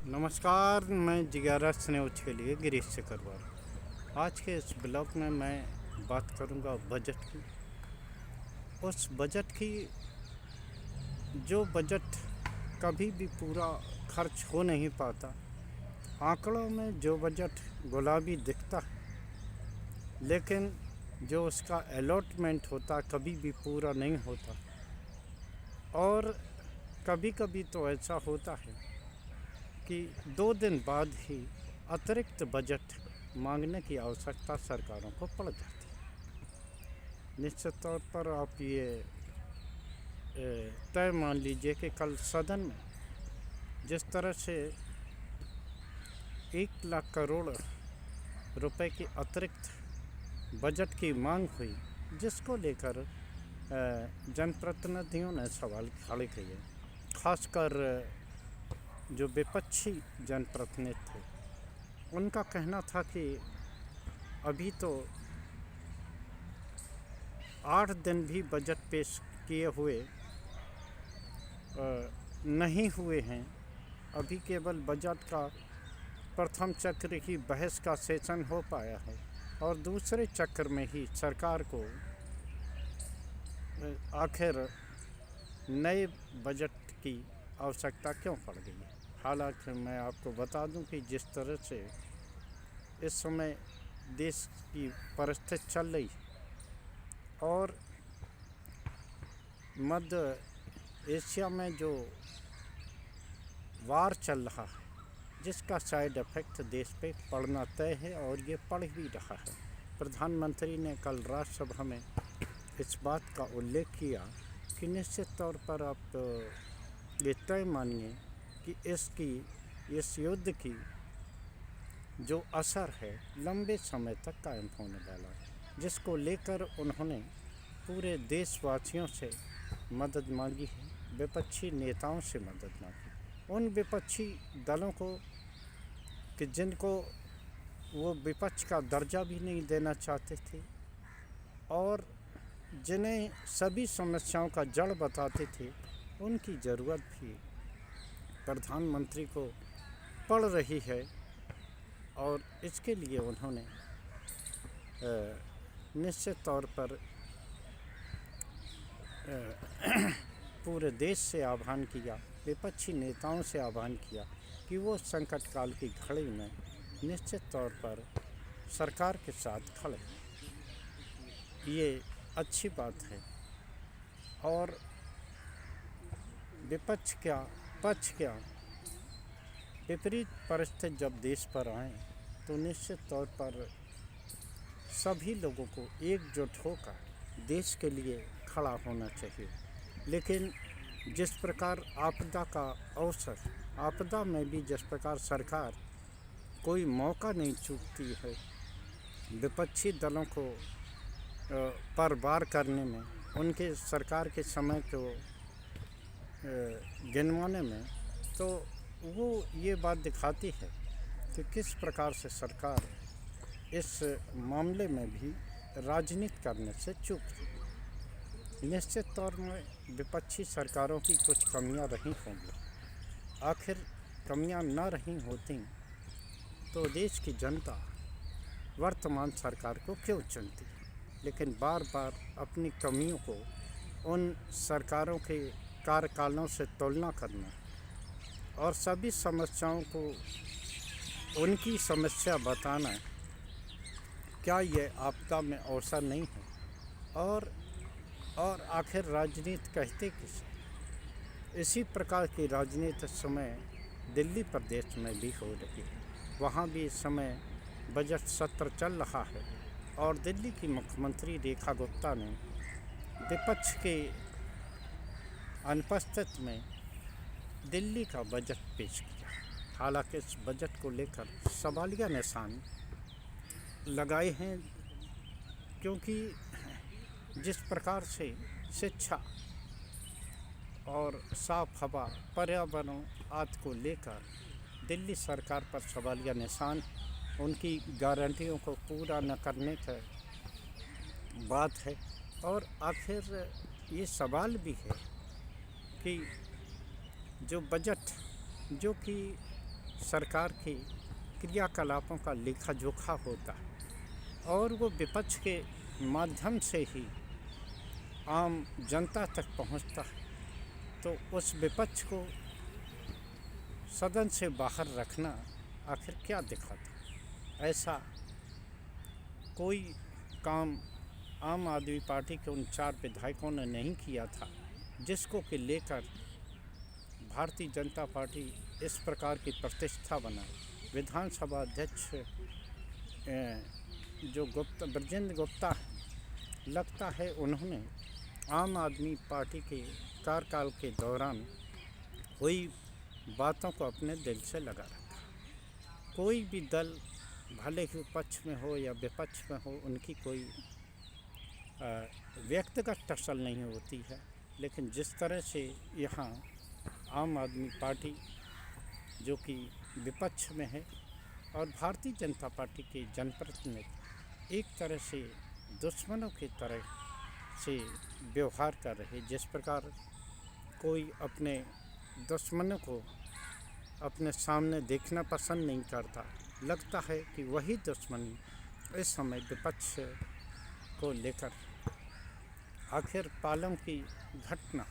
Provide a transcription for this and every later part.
नमस्कार, मैं जिज्ञारस न्यूज के लिए गिरीश चक्रवर्ती। आज के इस ब्लॉग में मैं बात करूंगा बजट की। उस बजट की जो बजट कभी भी पूरा खर्च हो नहीं पाता। आंकड़ों में जो बजट गुलाबी दिखता है, लेकिन जो उसका अलॉटमेंट होता कभी भी पूरा नहीं होता। और कभी कभी तो ऐसा होता है कि 2 दिन बाद ही अतिरिक्त बजट मांगने की आवश्यकता सरकारों को पड़ जाती है। निश्चित तौर पर आप ये तय मान लीजिए कि कल सदन में जिस तरह से 1 लाख करोड़ रुपए की अतिरिक्त बजट की मांग हुई, जिसको लेकर जनप्रतिनिधियों ने सवाल खड़े किए। खासकर जो विपक्षी जनप्रतिनिधि थे, उनका कहना था कि अभी तो 8 दिन भी बजट पेश किए हुए नहीं हुए हैं। अभी केवल बजट का प्रथम चक्र ही बहस का सेशन हो पाया है और दूसरे चक्र में ही सरकार को आखिर नए बजट की आवश्यकता क्यों पड़ गई है। हालांकि मैं आपको बता दूं कि जिस तरह से इस समय देश की परिस्थिति चल रही है और मध्य एशिया में जो वार चल रहा है, जिसका साइड इफ़ेक्ट देश पे पड़ना तय है और ये पड़ भी रहा है। प्रधानमंत्री ने कल राज्यसभा में इस बात का उल्लेख किया कि निश्चित तौर पर आप ये तय मानिए कि इस युद्ध की जो असर है लंबे समय तक कायम होने वाला है, जिसको लेकर उन्होंने पूरे देशवासियों से मदद मांगी है, विपक्षी नेताओं से मदद मांगी। उन विपक्षी दलों को कि जिनको वो विपक्ष का दर्जा भी नहीं देना चाहते थे और जिन्हें सभी समस्याओं का जड़ बताते थे, उनकी ज़रूरत भी प्रधानमंत्री को पड़ रही है। और इसके लिए उन्होंने निश्चित तौर पर पूरे देश से आह्वान किया, विपक्षी नेताओं से आह्वान किया कि वो संकट काल की घड़ी में निश्चित तौर पर सरकार के साथ खड़े। ये अच्छी बात है और विपक्ष क्या पक्ष क्या, विपरीत परिस्थिति जब देश पर आए तो निश्चित तौर पर सभी लोगों को एकजुट होकर देश के लिए खड़ा होना चाहिए। लेकिन जिस प्रकार आपदा का अवसर, आपदा में भी जिस प्रकार सरकार कोई मौका नहीं चूकती है विपक्षी दलों को पर वार करने में, उनके सरकार के समय को गिनवाने में, तो वो ये बात दिखाती है कि किस प्रकार से सरकार इस मामले में भी राजनीति करने से चूक रही। निश्चित तौर में विपक्षी सरकारों की कुछ कमियां रही होंगी। आखिर कमियां न रही होती तो देश की जनता वर्तमान सरकार को क्यों चुनती। लेकिन बार बार अपनी कमियों को उन सरकारों के कार्यकालों से तुलना करना और सभी समस्याओं को उनकी समस्या बताना, क्या ये आपदा में अवसर नहीं है। और आखिर राजनीति कहते किसे। इसी प्रकार की राजनीति इस समय दिल्ली प्रदेश में भी हो रही है। वहाँ भी इस समय बजट सत्र चल रहा है और दिल्ली की मुख्यमंत्री रेखा गुप्ता ने विपक्ष के अनुपस्थित में दिल्ली का बजट पेश किया। हालांकि इस बजट को लेकर सवालिया निशान लगाए हैं, क्योंकि जिस प्रकार से शिक्षा और साफ हवा, पर्यावरण आदि को लेकर दिल्ली सरकार पर सवालिया निशान, उनकी गारंटियों को पूरा न करने का बात है। और आखिर ये सवाल भी है कि जो बजट जो कि सरकार के क्रियाकलापों का लेखा जोखा होता है और वो विपक्ष के माध्यम से ही आम जनता तक पहुंचता है, तो उस विपक्ष को सदन से बाहर रखना आखिर क्या दिखाता? ऐसा कोई काम आम आदमी पार्टी के उन 4 विधायकों ने नहीं किया था, जिसको कि लेकर भारतीय जनता पार्टी इस प्रकार की प्रतिष्ठा बनाई। विधानसभा अध्यक्ष जो ब्रजेंद्र गुप्ता हैं, लगता है उन्होंने आम आदमी पार्टी के कार्यकाल के दौरान हुई बातों को अपने दिल से लगा रखा। कोई भी दल भले ही पक्ष में हो या विपक्ष में हो, उनकी कोई व्यक्तिगत टसल नहीं होती है, लेकिन जिस तरह से यहाँ आम आदमी पार्टी जो कि विपक्ष में है और भारतीय जनता पार्टी के जनप्रतिनिधि एक तरह से दुश्मनों की तरह से व्यवहार कर रहे, जिस प्रकार कोई अपने दुश्मनों को अपने सामने देखना पसंद नहीं करता, लगता है कि वही दुश्मनी इस समय विपक्ष को लेकर। आखिर पालम की घटना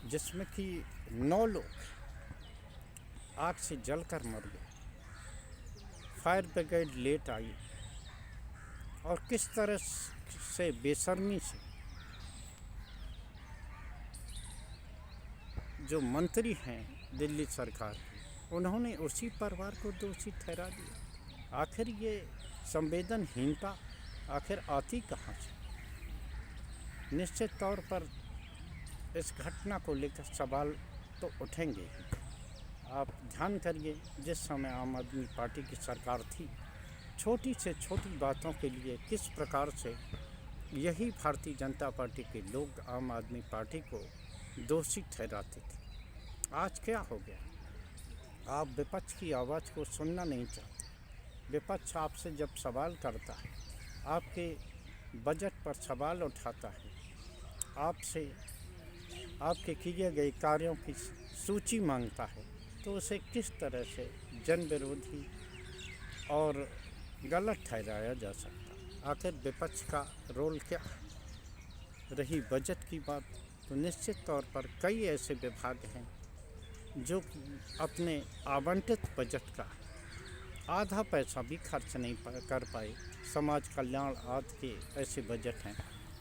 जिसमें कि 9 लोग आग से जलकर मर गए, फायर ब्रिगेड लेट आई और किस तरह से बेशर्मी से जो मंत्री हैं दिल्ली सरकार के, उन्होंने उसी परिवार को दोषी ठहरा दिया। आखिर ये संवेदनहीनता आखिर आती कहाँ से? निश्चित तौर पर इस घटना को लेकर सवाल तो उठेंगे ही। आप ध्यान करिए, जिस समय आम आदमी पार्टी की सरकार थी, छोटी से छोटी बातों के लिए किस प्रकार से यही भारतीय जनता पार्टी के लोग आम आदमी पार्टी को दोषी ठहराते थे। आज क्या हो गया? आप विपक्ष की आवाज़ को सुनना नहीं चाहते। विपक्ष आपसे जब सवाल करता है, आपके बजट पर सवाल उठाता है, आपसे आपके किए गए कार्यों की सूची मांगता है, तो उसे किस तरह से जन विरोधी और गलत ठहराया जा सकता? आखिर विपक्ष का रोल क्या है? रही बजट की बात, तो निश्चित तौर पर कई ऐसे विभाग हैं जो कि अपने आवंटित बजट का आधा पैसा भी खर्च नहीं कर पाए। समाज कल्याण आदि के ऐसे बजट हैं।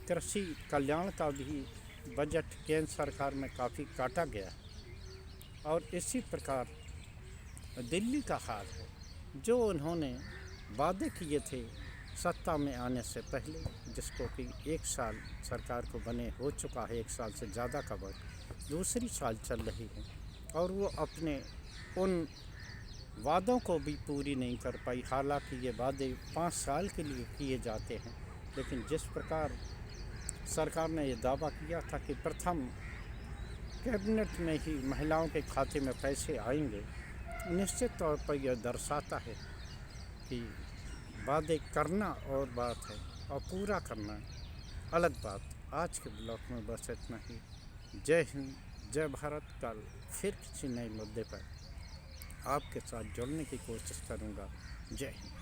कृषि कल्याण का भी बजट केंद्र सरकार में काफ़ी काटा गया है। और इसी प्रकार दिल्ली का हाल है, जो उन्होंने वादे किए थे सत्ता में आने से पहले, जिसको कि 1 साल सरकार को बने हो चुका है, 1 साल से ज़्यादा का वक्त दूसरी साल चल रही है, और वो अपने उन वादों को भी पूरी नहीं कर पाई। हालांकि ये वादे 5 साल के लिए किए जाते हैं, लेकिन जिस प्रकार सरकार ने ये दावा किया था कि प्रथम कैबिनेट में ही महिलाओं के खाते में पैसे आएंगे, निश्चित तौर पर यह दर्शाता है कि वादे करना और बात है और पूरा करना अलग बात। आज के ब्लॉग में बस इतना ही। जय हिंद, जय भारत। कल फिर किसी नए मुद्दे पर आपके साथ जुड़ने की कोशिश करूँगा। जय हिंद।